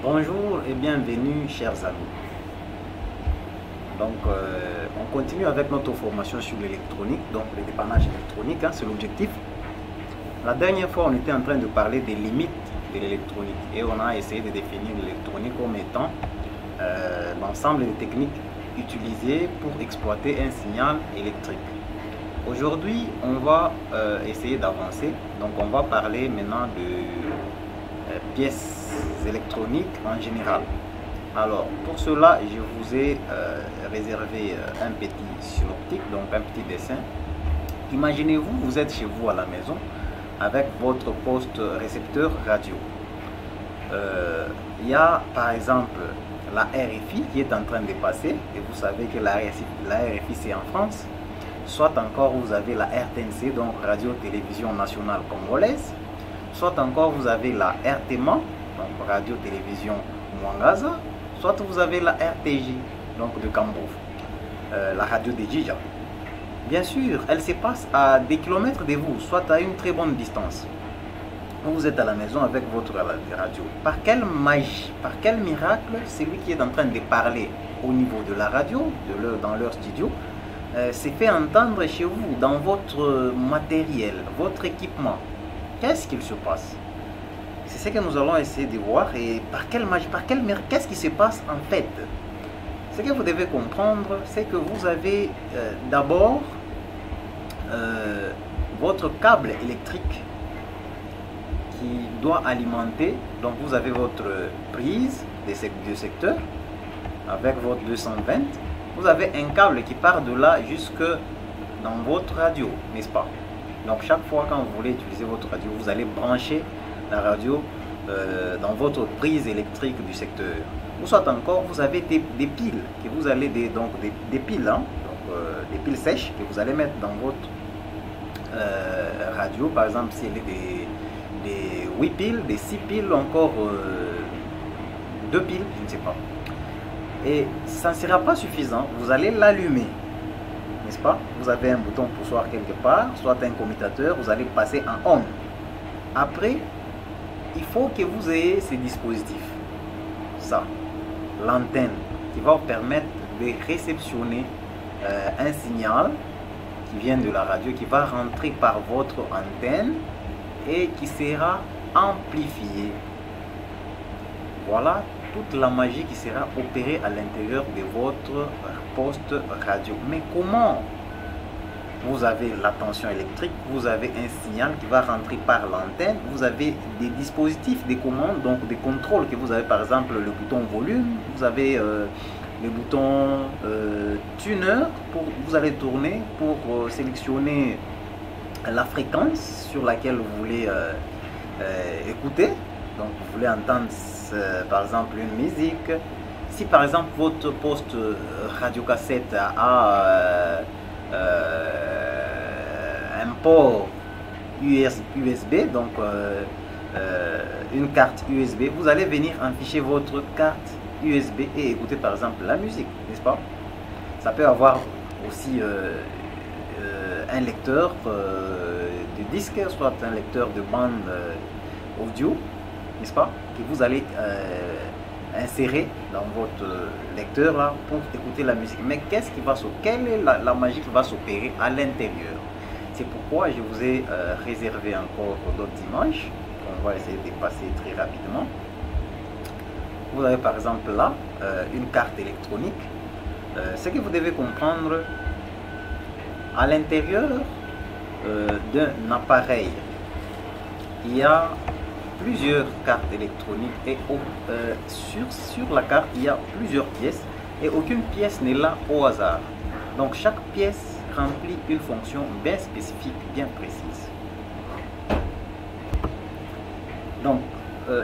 Bonjour et bienvenue chers amis. On continue avec notre formation sur l'électronique, donc le dépannage électronique, c'est l'objectif. La dernière fois, on était en train de parler des limites de l'électronique et on a essayé de définir l'électronique comme étant l'ensemble des techniques utilisées pour exploiter un signal électrique. Aujourd'hui, on va essayer d'avancer, donc on va parler maintenant de pièces électroniques en général. Alors pour cela, je vous ai réservé un petit synoptique, donc un petit dessin. Imaginez-vous, vous êtes chez vous à la maison avec votre poste récepteur radio. Il y a par exemple la RFI qui est en train de passer, et vous savez que la RFI c'est en France. Soit encore vous avez la RTNC, donc Radio-Télévision Nationale Congolaise. Soit encore vous avez la RTMA, donc Radio-Télévision Mwangaza. Soit vous avez la RTJ, donc de Kambouf, la radio de Djidja. Bien sûr, elle se passe à des kilomètres de vous, soit à une très bonne distance. Vous êtes à la maison avec votre radio. Par quelle magie, par quel miracle, celui qui est en train de parler au niveau de la radio, dans leur studio, s'est fait entendre chez vous, dans votre matériel, votre équipement? Qu'est-ce qu'il se passe? C'est ce que nous allons essayer de voir. Et par quelle magie, par quel miracle, qu'est-ce qui se passe en fait? Ce que vous devez comprendre, c'est que vous avez d'abord votre câble électrique qui doit alimenter. Donc vous avez votre prise de secteur avec votre 220. Vous avez un câble qui part de là jusque dans votre radio, n'est-ce pas? Donc chaque fois quand vous voulez utiliser votre radio, vous allez brancher la radio dans votre prise électrique du secteur. Ou soit encore, vous avez des piles que vous allez des piles, des piles sèches que vous allez mettre dans votre radio. Par exemple, si elle est des 8 piles, des 6 piles, encore 2 piles, je ne sais pas. Et ça ne sera pas suffisant, vous allez l'allumer, n'est-ce pas? Vous avez un bouton poussoir quelque part, soit un commutateur, vous allez passer en on. Après, il faut que vous ayez ces dispositifs. Ça, l'antenne qui va vous permettre de réceptionner un signal qui vient de la radio, qui va rentrer par votre antenne et qui sera amplifié. Voilà toute la magie qui sera opérée à l'intérieur de votre poste radio. Mais comment? Vous avez la tension électrique, vous avez un signal qui va rentrer par l'antenne, vous avez des dispositifs, des commandes, donc des contrôles que vous avez, par exemple le bouton volume, vous avez le bouton tuner, vous allez tourner pour sélectionner la fréquence sur laquelle vous voulez écouter. Donc vous voulez entendre par exemple une musique. Si par exemple votre poste radiocassette a un port USB, donc une carte USB, vous allez venir afficher votre carte USB et écouter par exemple la musique, n'est-ce pas? Ça peut avoir aussi un lecteur de disque, soit un lecteur de bande audio, n'est-ce pas, que vous allez insérer dans votre lecteur là pour écouter la musique. Mais qu'est-ce qui va quelle est la magie qui va s'opérer à l'intérieur? C'est pourquoi je vous ai réservé encore d'autres images qu'on va essayer de passer très rapidement. Vous avez par exemple là une carte électronique. Ce que vous devez comprendre, à l'intérieur d'un appareil, il y a plusieurs cartes électroniques et sur la carte il y a plusieurs pièces et aucune pièce n'est là au hasard. Donc chaque pièce remplit une fonction bien spécifique, bien précise. Donc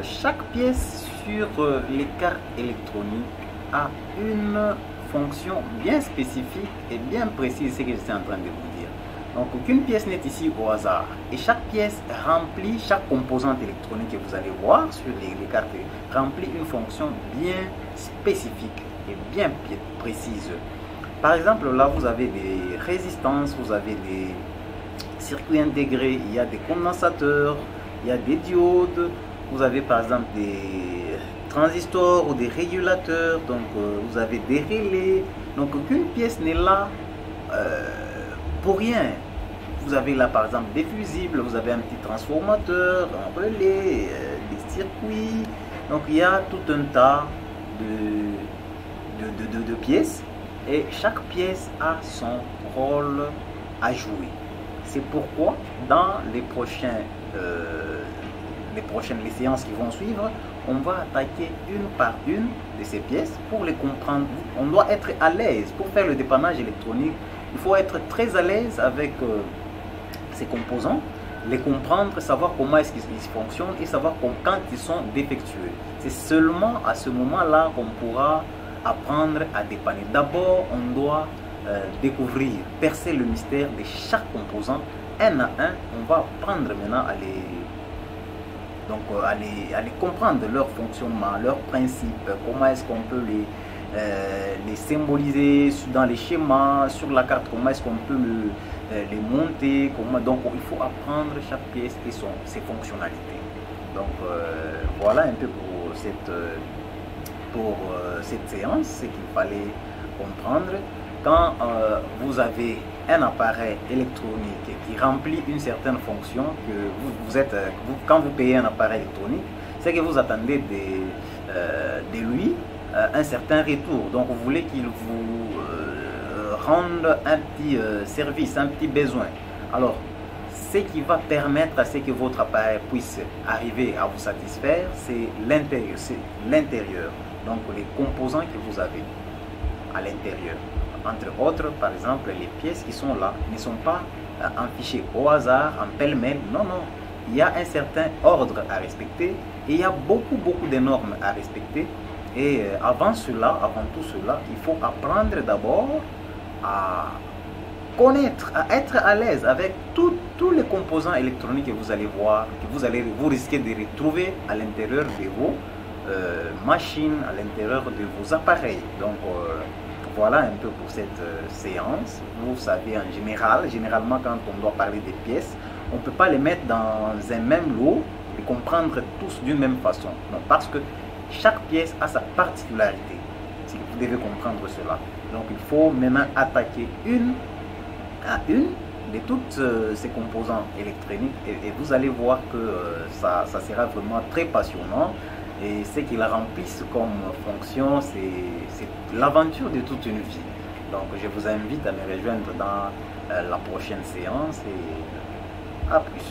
chaque pièce sur les cartes électroniques a une fonction bien spécifique et bien précise, c'est ce que je suis en train de vous dire. Donc aucune pièce n'est ici au hasard et chaque pièce remplit, chaque composante électronique que vous allez voir sur les cartes remplit une fonction bien spécifique et bien précise. Par exemple là vous avez des résistances, vous avez des circuits intégrés, il y a des condensateurs, il y a des diodes, vous avez par exemple des transistors ou des régulateurs, donc vous avez des relais. Donc aucune pièce n'est là pour rien. Vous avez là par exemple des fusibles, vous avez un petit transformateur, un relais, des circuits. Donc il y a tout un tas de pièces et chaque pièce a son rôle à jouer. C'est pourquoi dans les séances qui vont suivre, on va attaquer une par une de ces pièces pour les comprendre. On doit être à l'aise pour faire le dépannage électronique. Il faut être très à l'aise avec ces composants, les comprendre, savoir comment est-ce qu'ils fonctionnent et savoir quand ils sont défectueux. C'est seulement à ce moment-là qu'on pourra apprendre à dépanner. D'abord, on doit découvrir, percer le mystère de chaque composant un à un. On va apprendre maintenant à les comprendre, leur fonctionnement, leurs principes, comment est-ce qu'on peut les symboliser dans les schémas, sur la carte, comment est-ce qu'on peut les monter, donc il faut apprendre chaque pièce et ses fonctionnalités. Donc voilà un peu pour cette séance, ce qu'il fallait comprendre. Quand vous avez un appareil électronique qui remplit une certaine fonction, quand vous payez un appareil électronique, c'est que vous attendez de lui un certain retour. Donc vous voulez qu'il vous rende un petit service, un petit besoin. Alors, ce qui va permettre à ce que votre appareil puisse arriver à vous satisfaire, c'est l'intérieur. Donc les composants que vous avez à l'intérieur. Entre autres, par exemple, les pièces qui sont là ne sont pas en fichier au hasard, en pêle-mêle. Non, non. Il y a un certain ordre à respecter et il y a beaucoup de normes à respecter. Et avant tout cela, il faut apprendre d'abord à connaître, à être à l'aise avec tous les composants électroniques que vous allez voir, que vous risquez de retrouver à l'intérieur de vos machines, à l'intérieur de vos appareils. Donc, voilà un peu pour cette séance. Vous savez, généralement quand on doit parler des pièces, on ne peut pas les mettre dans un même lot et comprendre tous d'une même façon. Non, parce que chaque pièce a sa particularité. Vous devez comprendre cela. Donc il faut maintenant attaquer une à une de toutes ces composants électroniques et vous allez voir que ça sera vraiment très passionnant. Et ce qu'ils remplissent comme fonction, c'est l'aventure de toute une vie. Donc je vous invite à me rejoindre dans la prochaine séance et à plus.